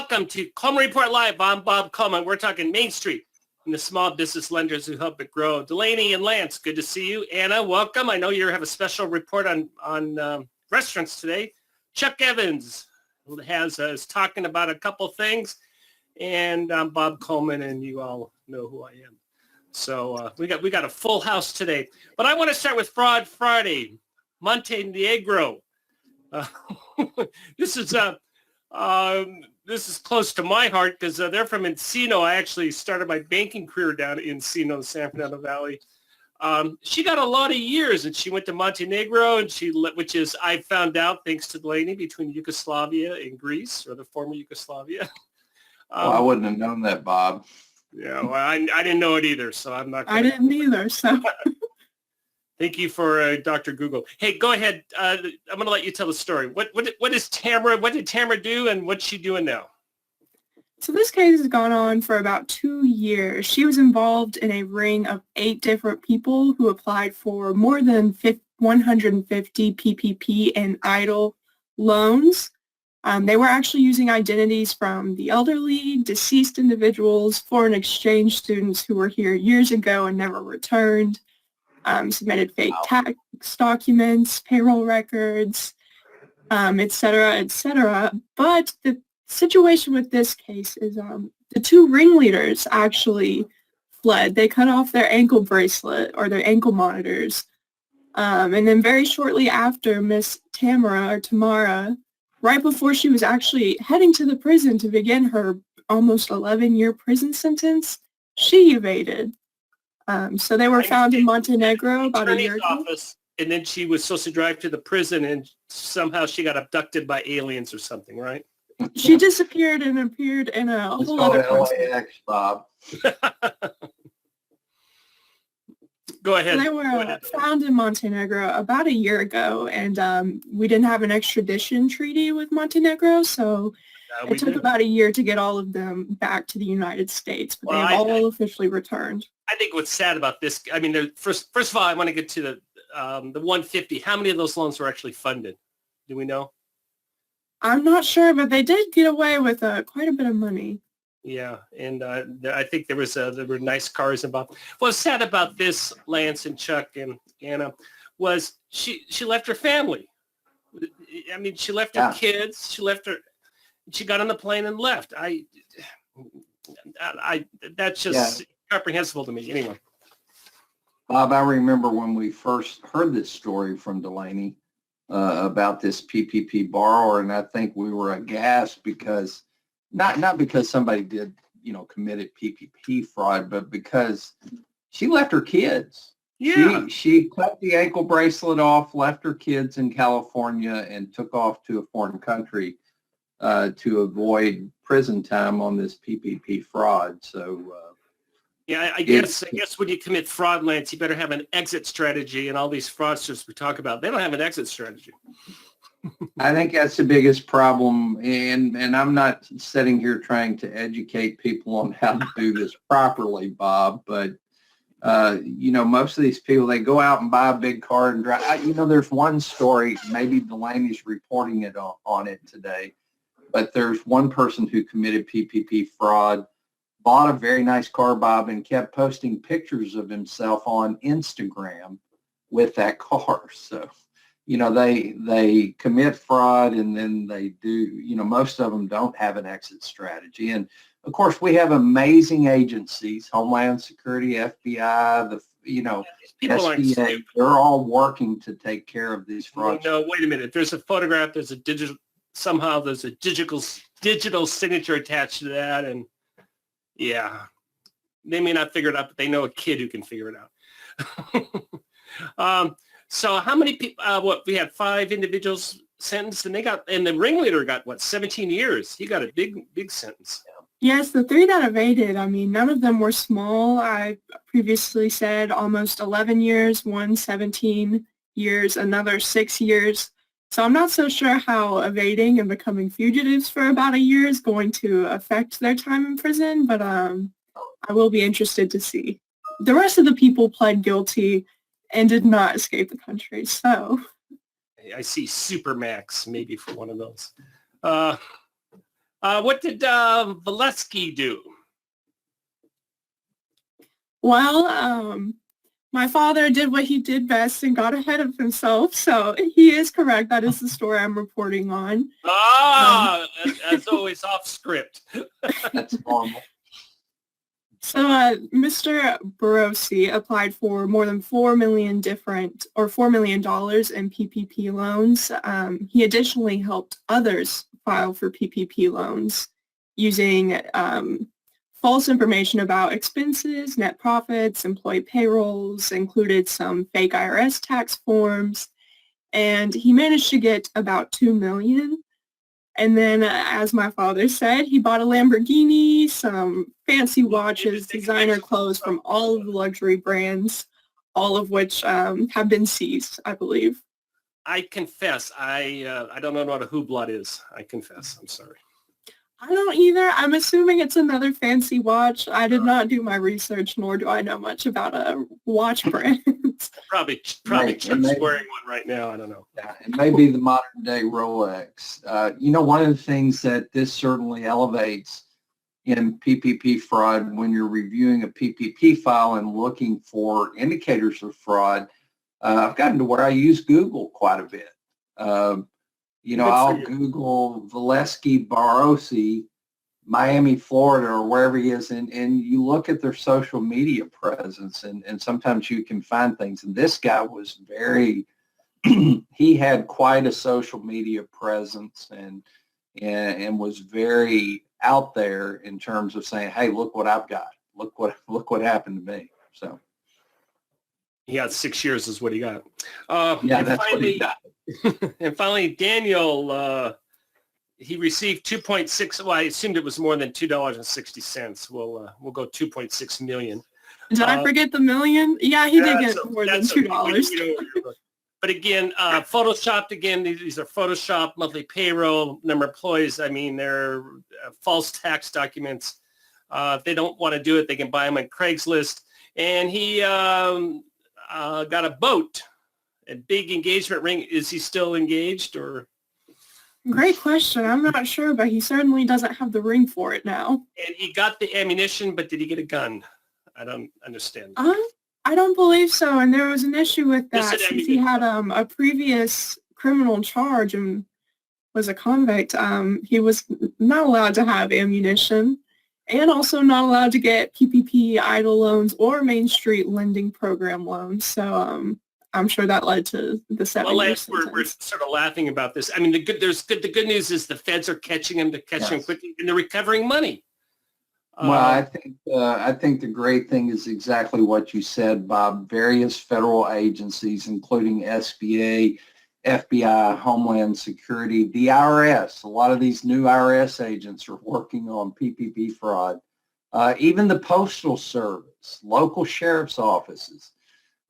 welcome to Coleman Report Live. I'm Bob Coleman. We're talking Main Street and the small business lenders who help it grow. Delaney and Lance, good to see you. Anna, welcome. I know you have a special report on restaurants today. Chuck Evans is talking about a couple things, and I'm Bob Coleman, and you all know who I am. So we got a full house today. But I want to start with Fraud Friday, Montenegro. This is close to my heart because they're from Encino. I actually started my banking career down in Encino, San Fernando Valley. She got a lot of years, and she went to Montenegro, and which is, I found out, thanks to Delaney, between Yugoslavia and Greece, or the former Yugoslavia. Well, I wouldn't have known that, Bob. Yeah, well, I didn't know it either, so I'm not. I didn't either, so. Thank you for Dr. Google. Hey, go ahead. I'm going to let you tell the story. What is Tamara? What did Tamara do, and what's she doing now? So this case has gone on for about 2 years. She was involved in a ring of 8 different people who applied for more than 150 PPP and EIDL loans. They were actually using identities from the elderly, deceased individuals, foreign exchange students who were here years ago and never returned. Submitted fake tax documents, payroll records, et cetera, et cetera. But the situation with this case is the 2 ringleaders actually fled. They cut off their ankle bracelet or their ankle monitors. And then very shortly after, Miss Tamara, right before she was actually heading to the prison to begin her almost 11-year prison sentence, she evaded. So they were found in Montenegro about a year ago. And then she was supposed to drive to the prison, and somehow she got abducted by aliens or something, right? She disappeared and appeared in a whole other LAX, Bob. Go ahead. So they were found in Montenegro about a year ago, and we didn't have an extradition treaty with Montenegro, so it took about a year to get all of them back to the United States, but they have all officially returned. I think what's sad about this, I mean, first of all, I want to get to the 150. How many of those loans were actually funded? Do we know? I'm not sure, but they did get away with quite a bit of money. Yeah, and I think there were nice cars involved. What's sad about this, Lance and Chuck and Anna, was she left her family. I mean, she left her kids. She got on the plane and left. That's just incomprehensible to me. Anyway, Bob, I remember when we first heard this story from Delaney about this PPP borrower, and I think we were aghast because not because somebody did, committed PPP fraud, but because she left her kids. Yeah. She cut the ankle bracelet off, left her kids in California, and took off to a foreign country to avoid prison time on this PPP fraud. So, I guess when you commit fraud, Lance, you better have an exit strategy. And all these fraudsters we talk about, they don't have an exit strategy. I think that's the biggest problem. And I'm not sitting here trying to educate people on how to do this properly, Bob. But, most of these people, they go out and buy a big car and drive. There's one story, maybe Delaney's reporting it on it today. But there's one person who committed PPP fraud, bought a very nice car, Bob, and kept posting pictures of himself on Instagram with that car. So, they commit fraud, and then they do, most of them don't have an exit strategy. And, of course, we have amazing agencies, Homeland Security, FBI, SBA. They're all working to take care of these frauds. No, wait a minute. There's a photograph. There's a digital signature attached to that, and they may not figure it out, but they know a kid who can figure it out. So how many people? We had 5 individuals sentenced, and the ringleader got 17 years. He got a big sentence. Yes, the 3 that evaded, I mean, none of them were small. I previously said almost 11 years, one 17 years, another 6 years. So I'm not so sure how evading and becoming fugitives for about a year is going to affect their time in prison, but I will be interested to see. The rest of the people pled guilty and did not escape the country, so. I see Supermax maybe for one of those. What did Valesky do? Well, my father did what he did best and got ahead of himself. So he is correct. That is the story I'm reporting on. As always, off script. That's normal. So Mr. Barossi applied for more than $4 million in PPP loans. He additionally helped others file for PPP loans using false information about expenses, net profits, employee payrolls, included some fake IRS tax forms, and he managed to get about $2 million. And then, as my father said, he bought a Lamborghini, some fancy watches, designer clothes from all of the luxury brands, all of which have been seized, I believe. I confess, I don't know what a hublot is. I confess. I'm sorry. I don't either. I'm assuming it's another fancy watch. I did not do my research, nor do I know much about watch brands. Probably Right, Chuck's wearing one right now. I don't know. Yeah, it may be the modern day Rolex. One of the things that this certainly elevates in PPP fraud when you're reviewing a PPP file and looking for indicators of fraud, I've gotten to where I use Google quite a bit. I'll Google Valesky Barossi, Miami, Florida, or wherever he is, and you look at their social media presence, and sometimes you can find things. And this guy was he had quite a social media presence and was very out there in terms of saying, hey, look what I've got. Look what happened to me. So. He got 6 years is what he got. That's what he got. And finally, Daniel, he received 2.6. Well, I assumed it was more than $2.60. We'll go 2.6 million. Did I forget the million? Yeah, he did get more than $2. But again, photoshopped again. These are Photoshop monthly payroll, number of employees. I mean, they're false tax documents. If they don't want to do it, they can buy them on Craigslist. And he got a boat, a big engagement ring. Is he still engaged or? Great question. I'm not sure, but he certainly doesn't have the ring for it now. And he got the ammunition, but did he get a gun? I don't understand. I don't believe so. And there was an issue with that since he had a previous criminal charge and was a convict. He was not allowed to have ammunition and also not allowed to get PPP EIDL loans or Main Street Lending Program loans. So I'm sure that led to the 7-year sentence. We're sort of laughing about this. I mean, the good news is the feds are catching him quickly, and they're recovering money. Well, I think the great thing is exactly what you said, Bob. Various federal agencies, including SBA, FBI, Homeland Security, the IRS. A lot of these new IRS agents are working on PPP fraud. Even the Postal Service, local sheriff's offices,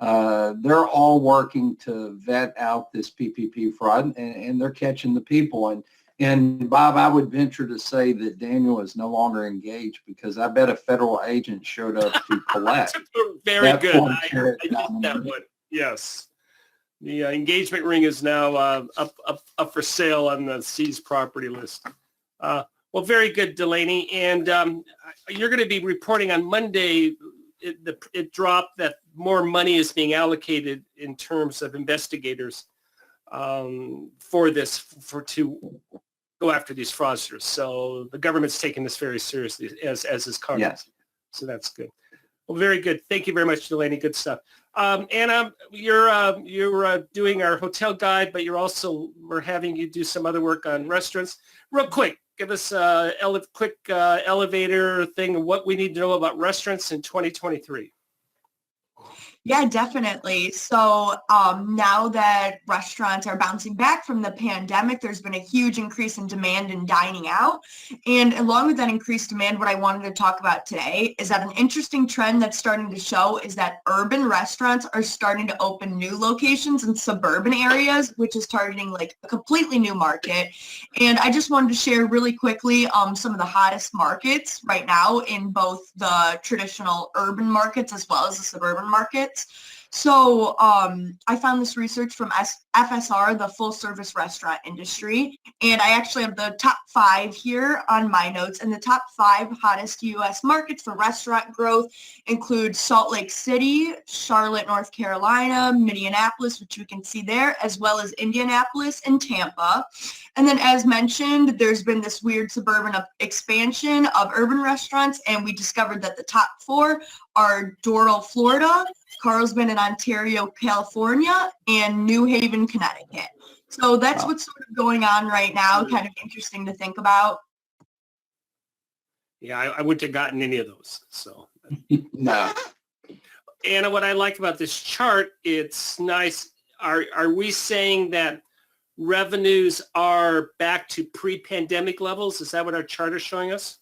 they're all working to vet out this PPP fraud, and they're catching the people. And Bob, I would venture to say that Daniel is no longer engaged because I bet a federal agent showed up to collect. Very good. I get that one. Yes. The engagement ring is now up for sale on the seized property list. Well, very good, Delaney. And you're going to be reporting on Monday. It dropped that more money is being allocated in terms of investigators to go after these fraudsters. So the government's taking this very seriously, as is Congress. Yes. So that's good. Well, very good. Thank you very much, Delaney. Good stuff. Anna, you're doing our hotel guide, but we're having you do some other work on restaurants. Real quick, give us a quick elevator thing of what we need to know about restaurants in 2023. Yeah, definitely. So now that restaurants are bouncing back from the pandemic, there's been a huge increase in demand in dining out. And along with that increased demand, what I wanted to talk about today is that an interesting trend that's starting to show is that urban restaurants are starting to open new locations in suburban areas, which is targeting like a completely new market. And I just wanted to share really quickly some of the hottest markets right now in both the traditional urban markets as well as the suburban markets. markets. So I found this research from FSR, the full service restaurant industry, and I actually have the top 5 here on my notes. And the top 5 hottest U.S. markets for restaurant growth include Salt Lake City, Charlotte, North Carolina, Minneapolis, which we can see there, as well as Indianapolis and Tampa. And then as mentioned, there's been this weird suburban expansion of urban restaurants, and we discovered that the top 4 are Doral, Florida, Carlsbad in Ontario, California, and New Haven, Connecticut. So that's what's sort of going on right now, kind of interesting to think about. Yeah, I wouldn't have gotten any of those. So, No. Anna, what I like about this chart, it's nice. Are we saying that revenues are back to pre-pandemic levels? Is that what our chart is showing us?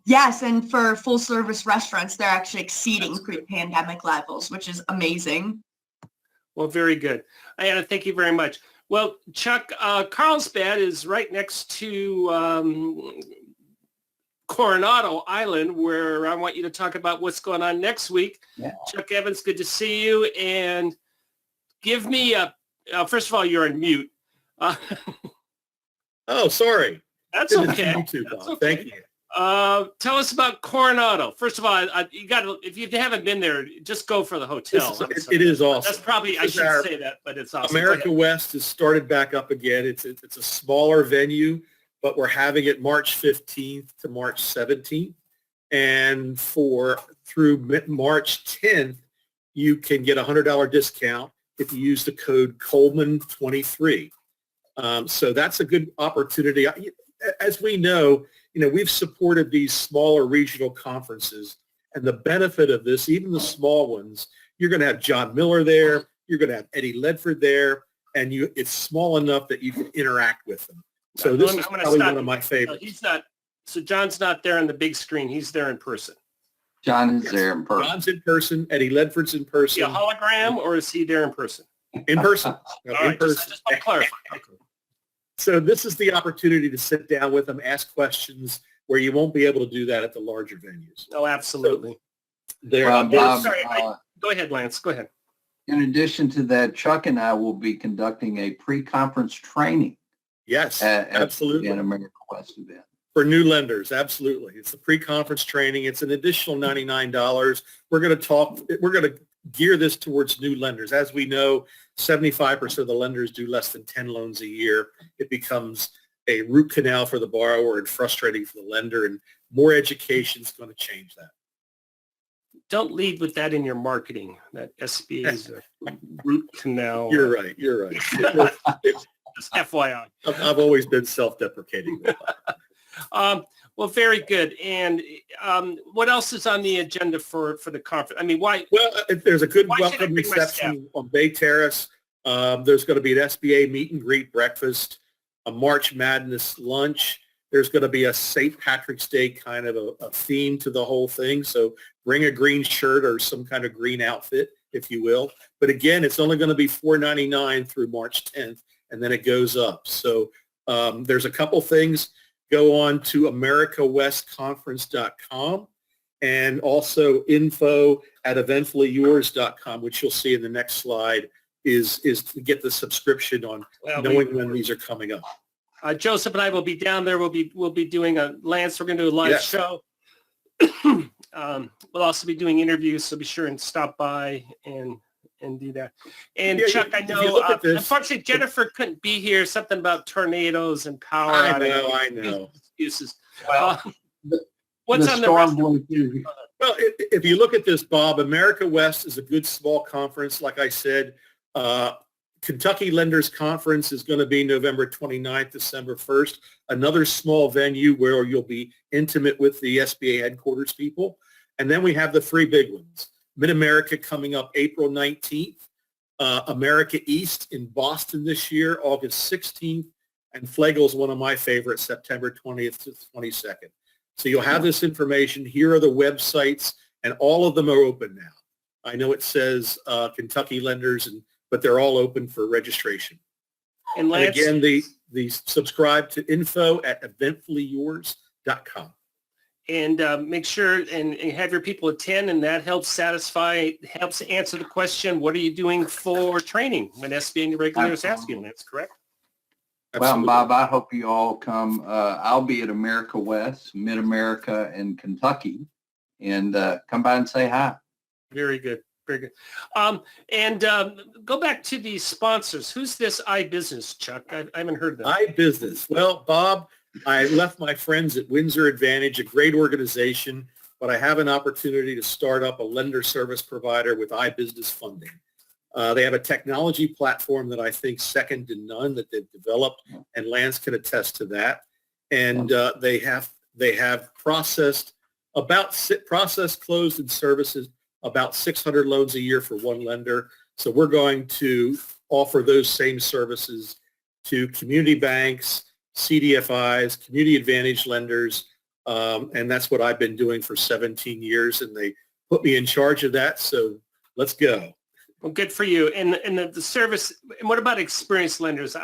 Yes, and for full service restaurants, they're actually exceeding pre-pandemic levels, which is amazing. Well, very good. Anna, thank you very much. Well, Chuck, Carlsbad is right next to Coronado Island, where I want you to talk about what's going on next week. Yeah. Chuck Evans, good to see you. And give me first of all, you're on mute. Oh, sorry. That's Didn't okay. see you too, That's Bob. okay. Thank you. Tell us about Coronado. First of all, you got to, if you haven't been there, just go for the hotel. It is awesome. That's probably, I should say that, but it's awesome. America West has started back up again. It's a smaller venue, but we're having it March 15th to March 17th. And through March 10th, you can get a $100 discount if you use the code Coleman 23. So that's a good opportunity. As we know, we've supported these smaller regional conferences, and the benefit of this, even the small ones, you're going to have John Miller there, you're going to have Eddie Ledford there, and it's small enough that you can interact with them. So this is probably one of my favorites. So John's not there on the big screen. He's there in person. John is there in person. John's in person. Eddie Ledford's in person. Is he a hologram, or is he there in person? In person. All right, just want to clarify. Okay. So this is the opportunity to sit down with them, ask questions where you won't be able to do that at the larger venues. Oh, absolutely. Bob, Sorry, go ahead, Lance. Go ahead. In addition to that, Chuck and I will be conducting a pre-conference training yes, at absolutely. the America West event. For new lenders, absolutely. It's a pre-conference training. It's an additional $99. We're going to gear this towards new lenders. As we know, 75% of the lenders do less than 10 loans a year. It becomes a root canal for the borrower and frustrating for the lender, and more education is going to change that. Don't lead with that in your marketing, that SBA is a root canal. You're right. Just FYI. I've always been self-deprecating. Well, very good. And what else is on the agenda for the conference? I mean, why? Well, there's a good Why should I welcome bring my reception on Bay Terrace. There's going to be an SBA meet and greet breakfast, a March Madness lunch. There's going to be a St. Patrick's Day kind of a theme to the whole thing. So bring a green shirt or some kind of green outfit, if you will. But again, it's only going to be $4.99 through March 10th, and then it goes up. So there's a couple things. Go on to americawestconference.com and also info@eventfullyyours.com, which you'll see in the next slide, is to get the subscription on knowing when these are coming up. Joseph and I will be down there. We'll be doing Lance. We're going to do a live show. We'll also be doing interviews, so be sure and stop by and do that. And Chuck, I know, unfortunately, Jennifer couldn't be here. Something about tornadoes and power. I know. Excuses. Well, what's on the rest Well, if you look at this, Bob, America West is a good small conference. Like I said, Kentucky Lenders Conference is going to be November 29th, December 1st, another small venue where you'll be intimate with the SBA headquarters people. And then we have the three big ones. Mid-America coming up April 19th, America East in Boston this year, August 16th, and Flagel's one of my favorites, September 20th to 22nd. So you'll have this information. Here are the websites, and all of them are open now. I know it says Kentucky Lenders, but they're all open for registration. And again, the subscribe to info@eventfullyyours.com. and make sure and have your people attend, and that helps answer the question, what are you doing for training when SBA regulators ask you? And that's correct. Well, Absolutely. Bob, I hope you all come. I'll be at America West, Mid-America, and Kentucky, and come by and say hi. Very good. Very good. Go back to the sponsors. Who's this iBusiness, Chuck? I haven't heard that. iBusiness. Well, Bob, I left my friends at Windsor Advantage, a great organization, but I have an opportunity to start up a lender service provider with iBusiness funding. They have a technology platform that I think second to none that they've developed, and Lance can attest to that. And they have processed, closed, and services about 600 loans a year for one lender. So we're going to offer those same services to community banks, CDFIs, community advantage lenders, and that's what I've been doing for 17 years, and they put me in charge of that, so let's go. Well, good for you. And the service, and what about experienced lenders?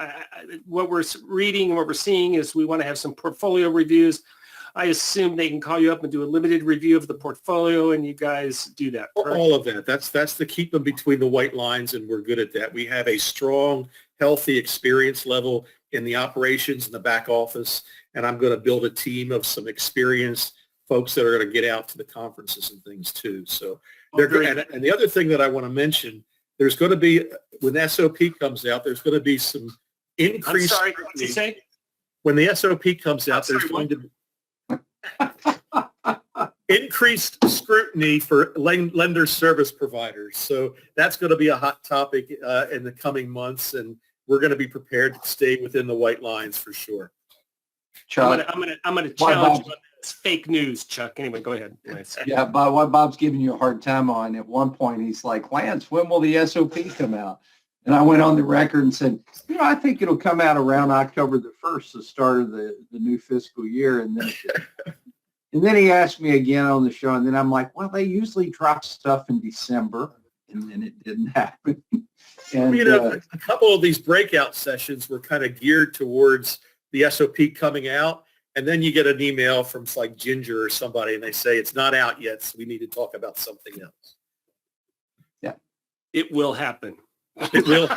What we're reading and what we're seeing is we want to have some portfolio reviews. I assume they can call you up and do a limited review of the portfolio, and you guys do that, correct? All of that. That's the keep them between the white lines, and we're good at that. We have a strong, healthy experience level in the operations and the back office, and I'm going to build a team of some experienced folks that are going to get out to the conferences and things too. So they're good. And the other thing that I want to mention, there's going to be, when the SOP comes out, there's going to be some increased. I'm sorry, what did you say? When the SOP comes out, there's going to be increased scrutiny for lender service providers. So that's going to be a hot topic in the coming months, and we're going to be prepared to stay within the white lines for sure. Chuck, I'm gonna challenge you on this fake news, Chuck. Anyway, go ahead. yeah, Bob, what Bob's giving you a hard time on, at one point he's like, Lance, when will the SOP come out? And I went on the record and said, I think it'll come out around October the 1st, the start of the new fiscal year. And then he asked me again on the show, and then I'm like, well, they usually drop stuff in December, and then it didn't happen. And a couple of these breakout sessions were kind of geared towards the SOP coming out, and then you get an email from like Ginger or somebody, and they say it's not out yet, so we need to talk about something else. Yeah, it will happen. It will.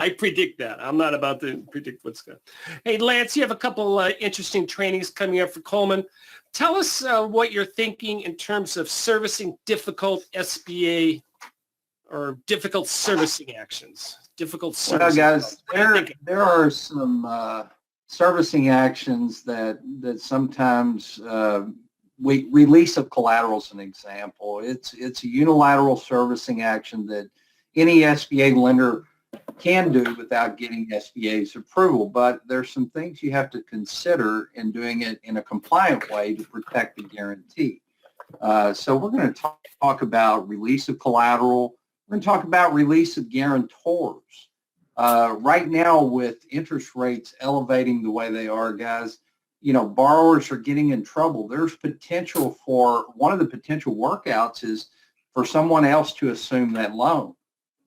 I predict that. I'm not about to predict what's going to. Hey, Lance, you have a couple interesting trainings coming up for Coleman. Tell us what you're thinking in terms of servicing difficult SBA or difficult servicing actions. Well, guys, there are some servicing actions that sometimes we release of collateral is an example. It's a unilateral servicing action that any SBA lender can do without getting SBA's approval, but there's some things you have to consider in doing it in a compliant way to protect the guarantee. So we're going to talk about release of collateral. We're going to talk about release of guarantors. Right now, with interest rates elevating the way they are, guys, borrowers are getting in trouble. There's potential for, one of the potential workouts is for someone else to assume that loan.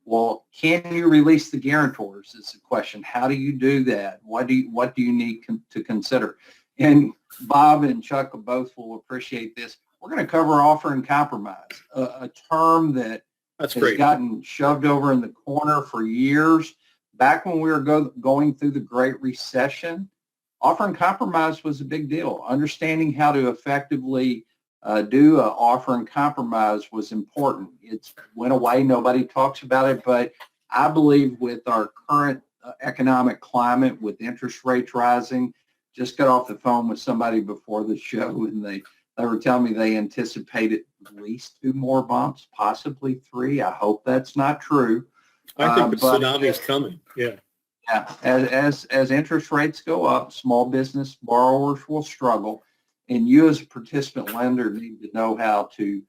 Well, can you release the guarantors is the question. How do you do that? What do you need to consider? And Bob and Chuck both will appreciate this. We're going to cover offer and compromise, a term that has gotten shoved over in the corner for years. Back when we were going through the Great Recession, offer and compromise was a big deal. Understanding how to effectively do an offer and compromise was important. It went away. Nobody talks about it, but I believe with our current economic climate, with interest rates rising, just got off the phone with somebody before the show, and they were telling me they anticipated at least 2 more bumps, possibly 3. I hope that's not true. I think the tsunami is coming. Yeah. Yeah. As interest rates go up, small business borrowers will struggle. And you as a participant lender need to know how to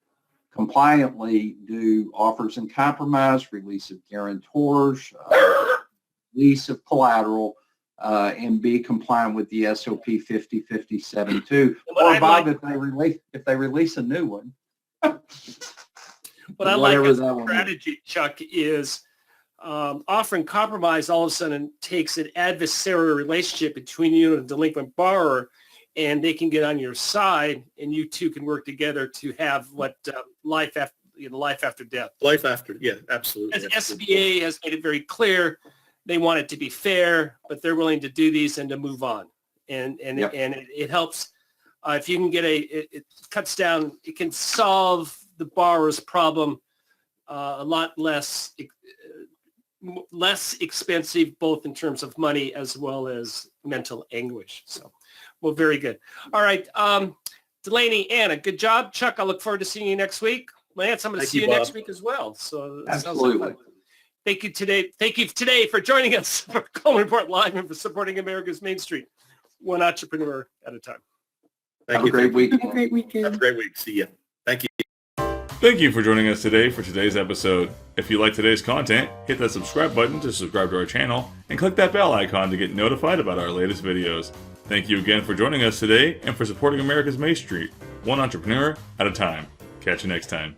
compliantly do offers and compromise, release of guarantors, release of collateral, and be compliant with the SOP 5057-2. Or Bob, if they release a new one. What I like as a strategy, Chuck, is offer and compromise all of a sudden takes an adversarial relationship between you and a delinquent borrower and they can get on your side, and you two can work together to have what life after death. Life after, yeah, absolutely. As SBA has made it very clear, they want it to be fair, but they're willing to do these and to move on. And it helps if you can get it cuts down. It can solve the borrower's problem a lot less expensive, both in terms of money as well as mental anguish. So, well, very good. All right, Delaney, Anna, good job. Chuck, I look forward to seeing you next week. Lance, I'm going to see you next week as well. So Absolutely. Thank you today for joining us for Coleman Report Live and for supporting America's Main Street, one entrepreneur at a time. Thank you. Have a great week. Have a great weekend. Have a great week. See ya. Thank you. Thank you for joining us today for today's episode. If you like today's content, hit that subscribe button to subscribe to our channel and click that bell icon to get notified about our latest videos. Thank you again for joining us today and for supporting America's Main Street, one entrepreneur at a time. Catch you next time.